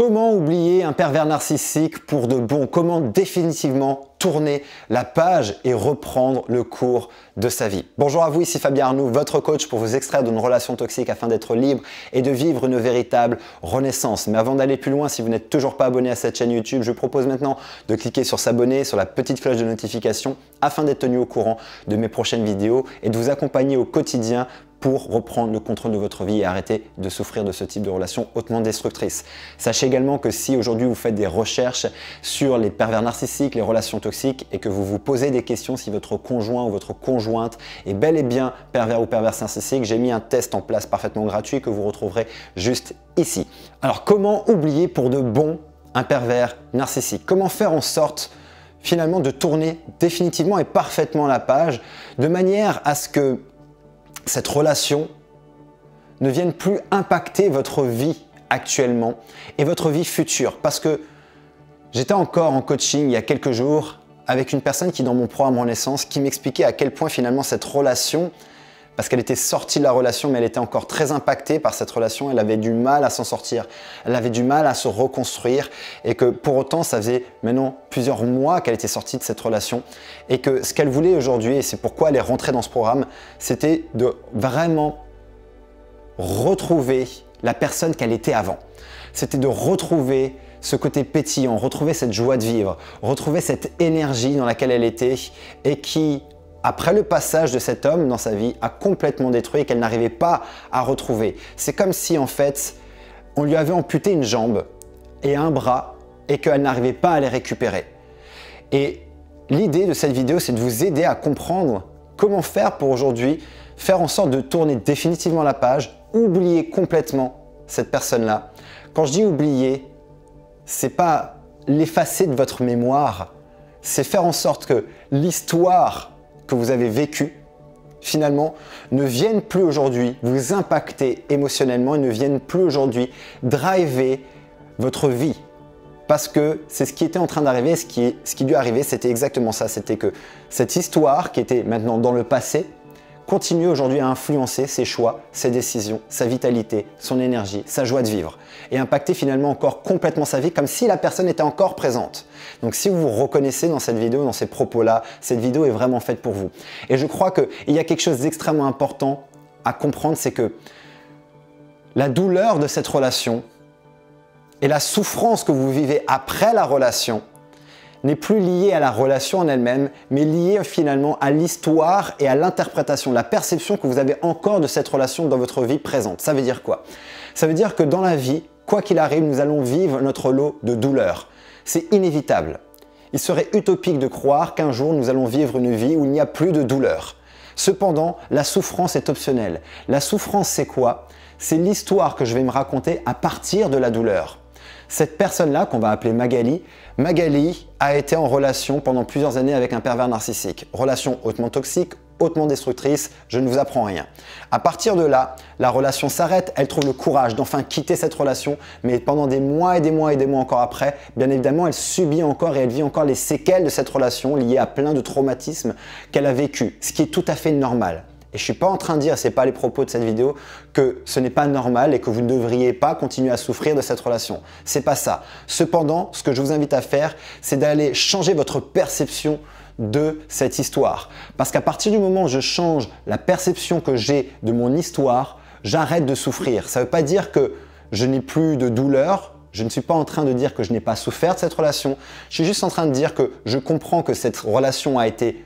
Comment oublier un pervers narcissique pour de bon? Comment définitivement tourner la page et reprendre le cours de sa vie? Bonjour à vous, ici Fabien Arnoux, votre coach pour vous extraire d'une relation toxique afin d'être libre et de vivre une véritable renaissance. Mais avant d'aller plus loin, si vous n'êtes toujours pas abonné à cette chaîne YouTube, je vous propose maintenant de cliquer sur s'abonner, sur la petite cloche de notification afin d'être tenu au courant de mes prochaines vidéos et de vous accompagner au quotidien pour reprendre le contrôle de votre vie et arrêter de souffrir de ce type de relation hautement destructrice. Sachez également que si aujourd'hui vous faites des recherches sur les pervers narcissiques, les relations toxiques et que vous vous posez des questions si votre conjoint ou votre conjointe est bel et bien pervers ou perverse narcissique, j'ai mis un test en place parfaitement gratuit que vous retrouverez juste ici. Alors comment oublier pour de bon un pervers narcissique? Comment faire en sorte finalement de tourner définitivement et parfaitement la page de manière à ce que cette relation ne vienne plus impacter votre vie actuellement et votre vie future. Parce que j'étais encore en coaching il y a quelques jours avec une personne qui, dans mon programme Renaissance, qui m'expliquait à quel point finalement cette relation, parce qu'elle était sortie de la relation, mais elle était encore très impactée par cette relation, elle avait du mal à s'en sortir, elle avait du mal à se reconstruire et que pour autant, ça faisait maintenant plusieurs mois qu'elle était sortie de cette relation et que ce qu'elle voulait aujourd'hui, et c'est pourquoi elle est rentrée dans ce programme, c'était de vraiment retrouver la personne qu'elle était avant. C'était de retrouver ce côté pétillant, retrouver cette joie de vivre, retrouver cette énergie dans laquelle elle était et qui, après le passage de cet homme dans sa vie, a complètement détruit et qu'elle n'arrivait pas à retrouver. C'est comme si en fait, on lui avait amputé une jambe et un bras et qu'elle n'arrivait pas à les récupérer. Et l'idée de cette vidéo, c'est de vous aider à comprendre comment faire pour aujourd'hui, faire en sorte de tourner définitivement la page, oublier complètement cette personne-là. Quand je dis oublier, c'est pas l'effacer de votre mémoire, c'est faire en sorte que l'histoire que vous avez vécu, finalement, ne viennent plus aujourd'hui vous impacter émotionnellement et ne viennent plus aujourd'hui driver votre vie. Parce que c'est ce qui était en train d'arriver, ce qui lui arrivait, c'était exactement ça. C'était que cette histoire qui était maintenant dans le passé continue aujourd'hui à influencer ses choix, ses décisions, sa vitalité, son énergie, sa joie de vivre et impacter finalement encore complètement sa vie comme si la personne était encore présente. Donc si vous vous reconnaissez dans cette vidéo, dans ces propos-là, cette vidéo est vraiment faite pour vous. Et je crois qu'il y a quelque chose d'extrêmement important à comprendre, c'est que la douleur de cette relation et la souffrance que vous vivez après la relation n'est plus liée à la relation en elle-même, mais liée finalement à l'histoire et à l'interprétation, la perception que vous avez encore de cette relation dans votre vie présente. Ça veut dire quoi? Ça veut dire que dans la vie, quoi qu'il arrive, nous allons vivre notre lot de douleurs. C'est inévitable. Il serait utopique de croire qu'un jour nous allons vivre une vie où il n'y a plus de douleur. Cependant, la souffrance est optionnelle. La souffrance, c'est quoi? C'est l'histoire que je vais me raconter à partir de la douleur. Cette personne-là, qu'on va appeler Magali, Magali a été en relation pendant plusieurs années avec un pervers narcissique. Relation hautement toxique, hautement destructrice, je ne vous apprends rien. À partir de là, la relation s'arrête, elle trouve le courage d'enfin quitter cette relation, mais pendant des mois et des mois et des mois encore après, bien évidemment, elle subit encore et elle vit encore les séquelles de cette relation liées à plein de traumatismes qu'elle a vécu, ce qui est tout à fait normal. Et je ne suis pas en train de dire, ce n'est pas les propos de cette vidéo, que ce n'est pas normal et que vous ne devriez pas continuer à souffrir de cette relation. C'est pas ça. Cependant, ce que je vous invite à faire, c'est d'aller changer votre perception de cette histoire. Parce qu'à partir du moment où je change la perception que j'ai de mon histoire, j'arrête de souffrir. Ça ne veut pas dire que je n'ai plus de douleur. Je ne suis pas en train de dire que je n'ai pas souffert de cette relation. Je suis juste en train de dire que je comprends que cette relation a été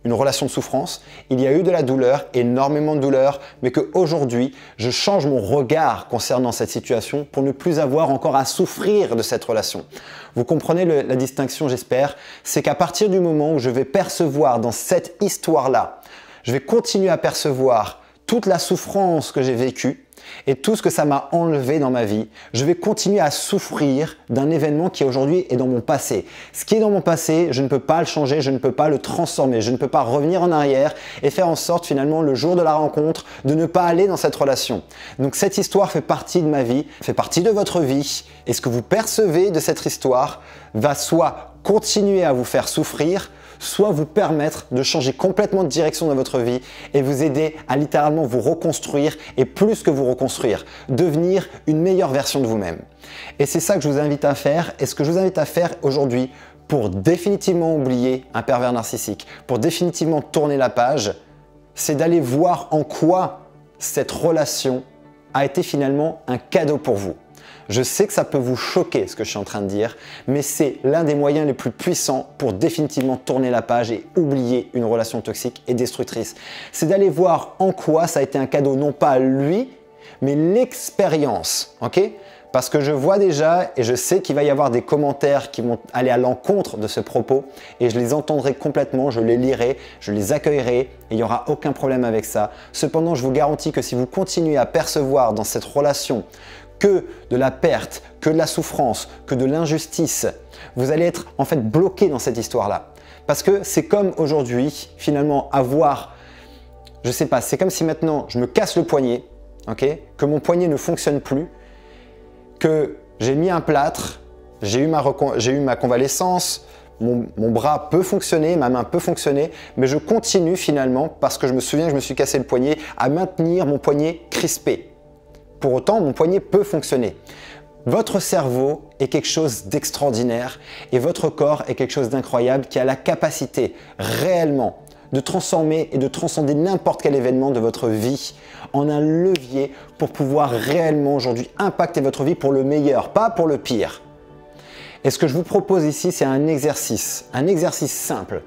une relation de souffrance, il y a eu de la douleur, énormément de douleur, mais qu'aujourd'hui, je change mon regard concernant cette situation pour ne plus avoir encore à souffrir de cette relation. Vous comprenez la distinction, j'espère, c'est qu'à partir du moment où je vais percevoir dans cette histoire-là, je vais continuer à percevoir toute la souffrance que j'ai vécue et tout ce que ça m'a enlevé dans ma vie, je vais continuer à souffrir d'un événement qui aujourd'hui est dans mon passé. Ce qui est dans mon passé, je ne peux pas le changer, je ne peux pas le transformer, je ne peux pas revenir en arrière et faire en sorte finalement le jour de la rencontre de ne pas aller dans cette relation. Donc cette histoire fait partie de ma vie, fait partie de votre vie et ce que vous percevez de cette histoire va soit continuer à vous faire souffrir, soit vous permettre de changer complètement de direction dans votre vie et vous aider à littéralement vous reconstruire et plus que vous reconstruire, devenir une meilleure version de vous-même. Et c'est ça que je vous invite à faire et ce que je vous invite à faire aujourd'hui pour définitivement oublier un pervers narcissique, pour définitivement tourner la page, c'est d'aller voir en quoi cette relation a été finalement un cadeau pour vous. Je sais que ça peut vous choquer ce que je suis en train de dire, mais c'est l'un des moyens les plus puissants pour définitivement tourner la page et oublier une relation toxique et destructrice. C'est d'aller voir en quoi ça a été un cadeau, non pas lui, mais l'expérience, ok ? Parce que je vois déjà et je sais qu'il va y avoir des commentaires qui vont aller à l'encontre de ce propos et je les entendrai complètement, je les lirai, je les accueillerai et il n'y aura aucun problème avec ça. Cependant, je vous garantis que si vous continuez à percevoir dans cette relation que de la perte, que de la souffrance, que de l'injustice, vous allez être en fait bloqué dans cette histoire-là. Parce que c'est comme aujourd'hui, finalement, je sais pas, c'est comme si maintenant je me casse le poignet, ok, que mon poignet ne fonctionne plus, que j'ai mis un plâtre, j'ai eu ma convalescence, mon bras peut fonctionner, ma main peut fonctionner, mais je continue finalement, parce que je me souviens que je me suis cassé le poignet, à maintenir mon poignet crispé. Pour autant, mon poignet peut fonctionner. Votre cerveau est quelque chose d'extraordinaire et votre corps est quelque chose d'incroyable qui a la capacité réellement de transformer et de transcender n'importe quel événement de votre vie en un levier pour pouvoir réellement aujourd'hui impacter votre vie pour le meilleur, pas pour le pire. Et ce que je vous propose ici, c'est un exercice simple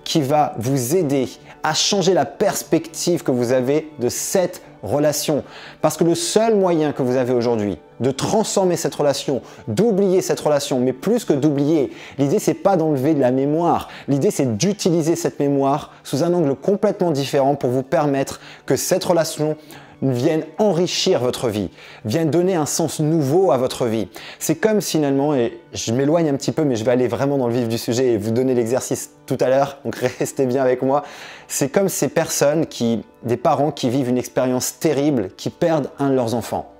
qui va vous aider à changer la perspective que vous avez de cette relation. Parce que le seul moyen que vous avez aujourd'hui de transformer cette relation, d'oublier cette relation, mais plus que d'oublier, l'idée c'est pas d'enlever de la mémoire, l'idée c'est d'utiliser cette mémoire sous un angle complètement différent pour vous permettre que cette relation vienne enrichir votre vie, vienne donner un sens nouveau à votre vie. C'est comme finalement, et je m'éloigne un petit peu, mais je vais aller vraiment dans le vif du sujet et vous donner l'exercice tout à l'heure, donc restez bien avec moi. C'est comme ces personnes des parents qui vivent une expérience terrible, qui perdent un de leurs enfants.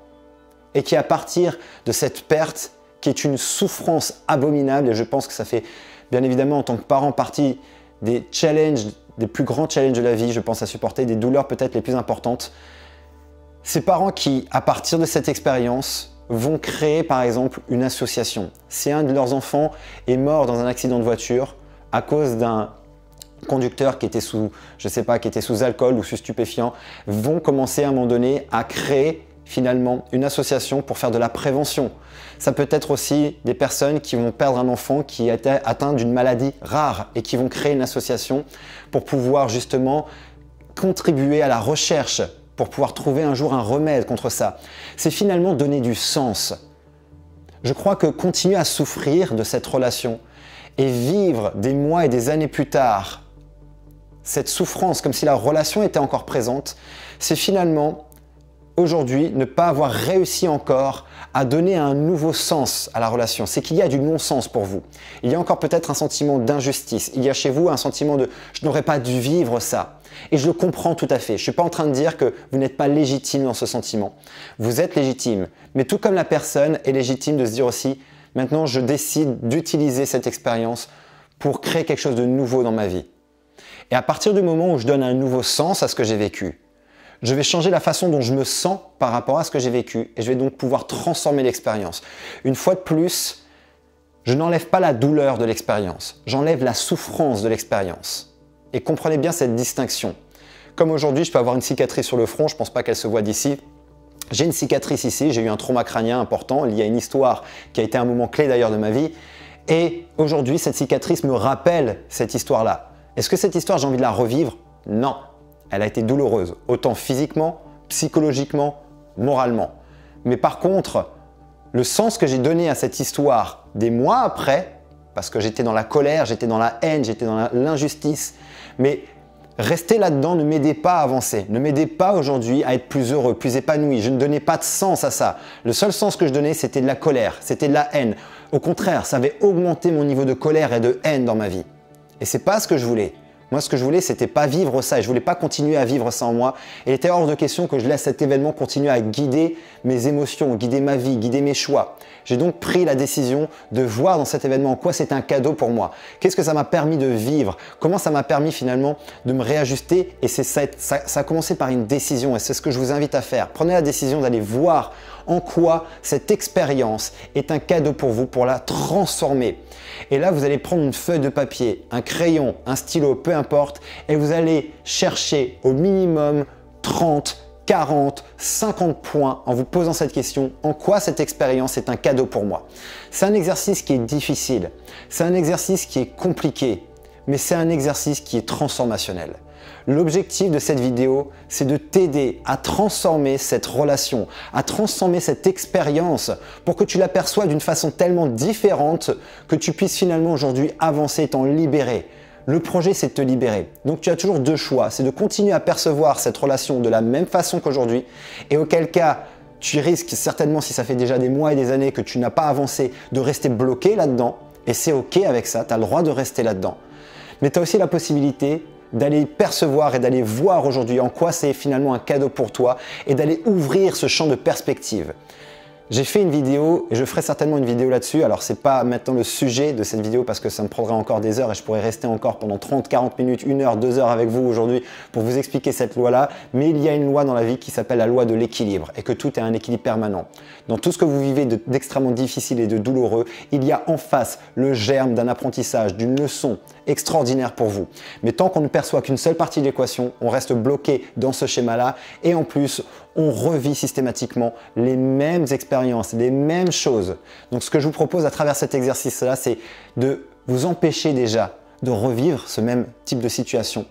Et qui à partir de cette perte, qui est une souffrance abominable, et je pense que ça fait bien évidemment en tant que parent partie des challenges, des plus grands challenges de la vie, je pense à supporter des douleurs peut-être les plus importantes. Ces parents qui, à partir de cette expérience, vont créer par exemple une association. Si un de leurs enfants est mort dans un accident de voiture à cause d'un conducteur qui était sous, je sais pas, qui était sous alcool ou sous stupéfiant, vont commencer à un moment donné à créer finalement une association pour faire de la prévention. Ça peut être aussi des personnes qui vont perdre un enfant qui est atteint d'une maladie rare et qui vont créer une association pour pouvoir justement contribuer à la recherche, pour pouvoir trouver un jour un remède contre ça. C'est finalement donner du sens. Je crois que continuer à souffrir de cette relation et vivre des mois et des années plus tard cette souffrance comme si la relation était encore présente, c'est finalement aujourd'hui ne pas avoir réussi encore à donner un nouveau sens à la relation. C'est qu'il y a du non-sens pour vous. Il y a encore peut-être un sentiment d'injustice. Il y a chez vous un sentiment de « je n'aurais pas dû vivre ça ». Et je le comprends tout à fait. Je ne suis pas en train de dire que vous n'êtes pas légitime dans ce sentiment. Vous êtes légitime. Mais tout comme la personne est légitime de se dire aussi « maintenant je décide d'utiliser cette expérience pour créer quelque chose de nouveau dans ma vie ». Et à partir du moment où je donne un nouveau sens à ce que j'ai vécu, je vais changer la façon dont je me sens par rapport à ce que j'ai vécu et je vais donc pouvoir transformer l'expérience. Une fois de plus, je n'enlève pas la douleur de l'expérience, j'enlève la souffrance de l'expérience. Et comprenez bien cette distinction. Comme aujourd'hui, je peux avoir une cicatrice sur le front, je ne pense pas qu'elle se voit d'ici. J'ai une cicatrice ici, j'ai eu un trauma crânien important, il y a une histoire qui a été un moment clé d'ailleurs de ma vie. Et aujourd'hui, cette cicatrice me rappelle cette histoire-là. Est-ce que cette histoire, j'ai envie de la revivre? Non. Elle a été douloureuse, autant physiquement, psychologiquement, moralement. Mais par contre, le sens que j'ai donné à cette histoire des mois après, parce que j'étais dans la colère, j'étais dans la haine, j'étais dans l'injustice, mais rester là-dedans ne m'aidait pas à avancer, ne m'aidait pas aujourd'hui à être plus heureux, plus épanoui. Je ne donnais pas de sens à ça. Le seul sens que je donnais, c'était de la colère, c'était de la haine. Au contraire, ça avait augmenté mon niveau de colère et de haine dans ma vie. Et c'est pas ce que je voulais. Moi, ce que je voulais, c'était pas vivre ça et je voulais pas continuer à vivre ça en moi. Et il était hors de question que je laisse cet événement continuer à guider mes émotions, guider ma vie, guider mes choix. J'ai donc pris la décision de voir dans cet événement en quoi c'est un cadeau pour moi. Qu'est-ce que ça m'a permis de vivre? Comment ça m'a permis finalement de me réajuster? Et ça a commencé par une décision et c'est ce que je vous invite à faire. Prenez la décision d'aller voir en quoi cette expérience est un cadeau pour vous, pour la transformer. Et là, vous allez prendre une feuille de papier, un crayon, un stylo, peu importe, et vous allez chercher au minimum 30, 40, 50 points en vous posant cette question, en quoi cette expérience est un cadeau pour moi. C'est un exercice qui est difficile, c'est un exercice qui est compliqué, mais c'est un exercice qui est transformationnel. L'objectif de cette vidéo, c'est de t'aider à transformer cette relation, à transformer cette expérience pour que tu l'aperçoives d'une façon tellement différente que tu puisses finalement aujourd'hui avancer et t'en libérer. Le projet, c'est de te libérer. Donc, tu as toujours deux choix. C'est de continuer à percevoir cette relation de la même façon qu'aujourd'hui et auquel cas, tu risques certainement, si ça fait déjà des mois et des années que tu n'as pas avancé, de rester bloqué là-dedans. Et c'est OK avec ça, tu as le droit de rester là-dedans. Mais tu as aussi la possibilité d'aller percevoir et d'aller voir aujourd'hui en quoi c'est finalement un cadeau pour toi et d'aller ouvrir ce champ de perspective. J'ai fait une vidéo et je ferai certainement une vidéo là-dessus. Alors, ce n'est pas maintenant le sujet de cette vidéo parce que ça me prendrait encore des heures et je pourrais rester encore pendant 30, 40 minutes, 1 heure, 2 heures avec vous aujourd'hui pour vous expliquer cette loi-là. Mais il y a une loi dans la vie qui s'appelle la loi de l'équilibre et que tout est un équilibre permanent. Dans tout ce que vous vivez d'extrêmement difficile et de douloureux, il y a en face le germe d'un apprentissage, d'une leçon extraordinaire pour vous. Mais tant qu'on ne perçoit qu'une seule partie de l'équation, on reste bloqué dans ce schéma-là et en plus, on revit systématiquement les mêmes expériences, les mêmes choses. Donc ce que je vous propose à travers cet exercice-là, c'est de vous empêcher déjà de revivre ce même type de situation,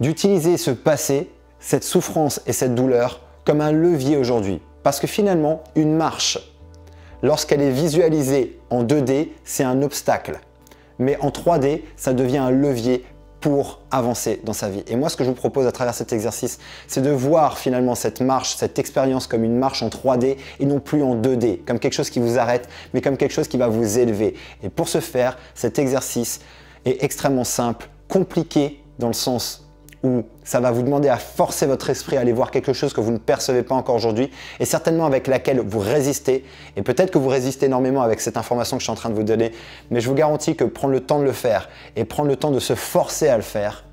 d'utiliser ce passé, cette souffrance et cette douleur comme un levier aujourd'hui. Parce que finalement, une marche, lorsqu'elle est visualisée en 2D, c'est un obstacle. Mais en 3D, ça devient un levier pour avancer dans sa vie. Et moi, ce que je vous propose à travers cet exercice, c'est de voir finalement cette marche, cette expérience comme une marche en 3D et non plus en 2D, comme quelque chose qui vous arrête, mais comme quelque chose qui va vous élever. Et pour ce faire, cet exercice est extrêmement simple, compliqué dans le sens où ça va vous demander à forcer votre esprit à aller voir quelque chose que vous ne percevez pas encore aujourd'hui et certainement avec laquelle vous résistez. Et peut-être que vous résistez énormément avec cette information que je suis en train de vous donner, mais je vous garantis que prendre le temps de le faire et prendre le temps de se forcer à le faire,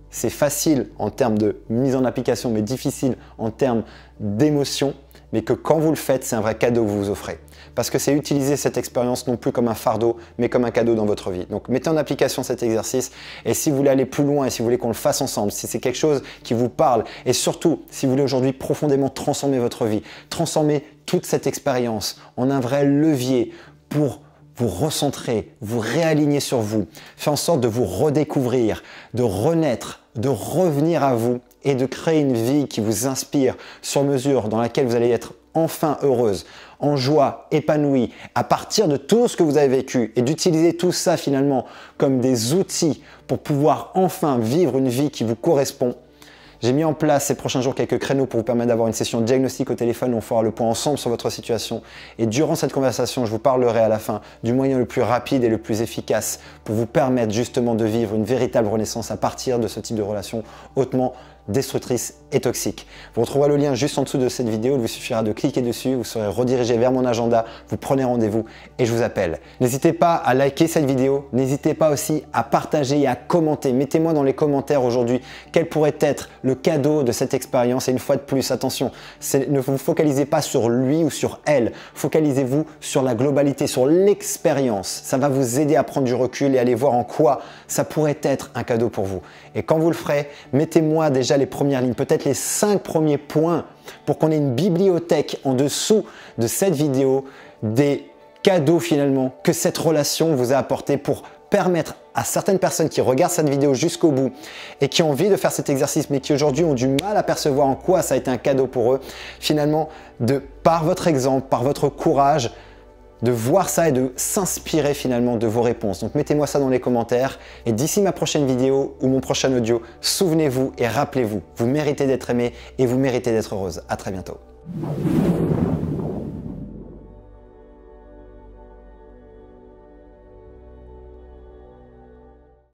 c'est facile en termes de mise en application, mais difficile en termes d'émotion, mais que quand vous le faites, c'est un vrai cadeau que vous vous offrez. Parce que c'est utiliser cette expérience non plus comme un fardeau, mais comme un cadeau dans votre vie. Donc mettez en application cet exercice et si vous voulez aller plus loin et si vous voulez qu'on le fasse ensemble, si c'est quelque chose qui vous parle et surtout si vous voulez aujourd'hui profondément transformer votre vie, transformer toute cette expérience en un vrai levier pour vous recentrer, vous réaligner sur vous, faire en sorte de vous redécouvrir, de renaître, de revenir à vous et de créer une vie qui vous inspire sur mesure, dans laquelle vous allez être enfin heureuse, en joie, épanouie, à partir de tout ce que vous avez vécu et d'utiliser tout ça finalement comme des outils pour pouvoir enfin vivre une vie qui vous correspond. J'ai mis en place ces prochains jours quelques créneaux pour vous permettre d'avoir une session de diagnostic au téléphone où on fera le point ensemble sur votre situation. Et durant cette conversation, je vous parlerai à la fin du moyen le plus rapide et le plus efficace pour vous permettre justement de vivre une véritable renaissance à partir de ce type de relation hautement destructrice et toxique. Vous retrouverez le lien juste en dessous de cette vidéo, il vous suffira de cliquer dessus, vous serez redirigé vers mon agenda, vous prenez rendez-vous et je vous appelle. N'hésitez pas à liker cette vidéo, n'hésitez pas aussi à partager et à commenter. Mettez-moi dans les commentaires aujourd'hui quel pourrait être le cadeau de cette expérience et une fois de plus, attention, ne vous focalisez pas sur lui ou sur elle, focalisez-vous sur la globalité, sur l'expérience. Ça va vous aider à prendre du recul et aller voir en quoi ça pourrait être un cadeau pour vous. Et quand vous le ferez, mettez-moi déjà les premières lignes, peut-être les 5 premiers points pour qu'on ait une bibliothèque en dessous de cette vidéo des cadeaux finalement que cette relation vous a apporté pour permettre à certaines personnes qui regardent cette vidéo jusqu'au bout et qui ont envie de faire cet exercice mais qui aujourd'hui ont du mal à percevoir en quoi ça a été un cadeau pour eux, finalement par votre exemple, par votre courage, de voir ça et de s'inspirer finalement de vos réponses. Donc mettez-moi ça dans les commentaires et d'ici ma prochaine vidéo ou mon prochain audio, souvenez-vous et rappelez-vous, vous méritez d'être aimé et vous méritez d'être heureuse. À très bientôt.